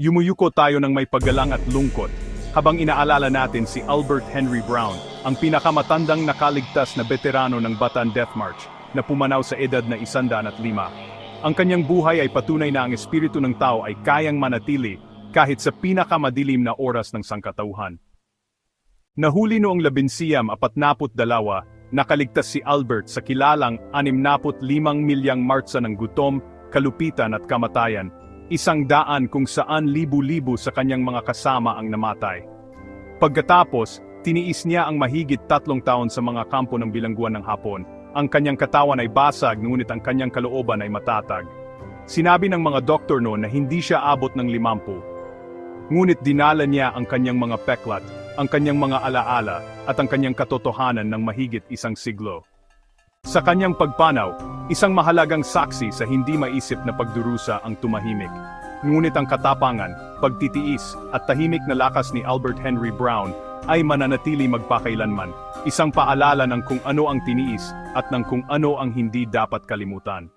Yumuyuko tayo ng may paggalang at lungkot, habang inaalala natin si Albert Henry Brown, ang pinakamatandang nakaligtas na veterano ng Bataan Death March, na pumanaw sa edad na 105. Ang kanyang buhay ay patunay na ang espiritu ng tao ay kayang manatili kahit sa pinakamadilim na oras ng sangkatauhan. Nahuli noong 1942, nakaligtas si Albert sa kilalang 65 milyang martsa ng gutom, kalupitan at kamatayan, 100 kung saan libu-libo sa kanyang mga kasama ang namatay. Pagkatapos, tiniis niya ang mahigit 3 taon sa mga kampo ng bilangguan ng Hapon. Ang kanyang katawan ay basag ngunit ang kanyang kalooban ay matatag. Sinabi ng mga doktor noon na hindi siya abot ng 50. Ngunit dinala niya ang kanyang mga peklat, ang kanyang mga alaala, at ang kanyang katotohanan ng mahigit 1 siglo. Sa kanyang pagpanaw, isang mahalagang saksi sa hindi maisip na pagdurusa ang tumahimik. Ngunit ang katapangan, pagtitiis, at tahimik na lakas ni Albert Henry Brown ay mananatili magpakailanman, isang paalala ng kung ano ang tiniis at ng kung ano ang hindi dapat kalimutan.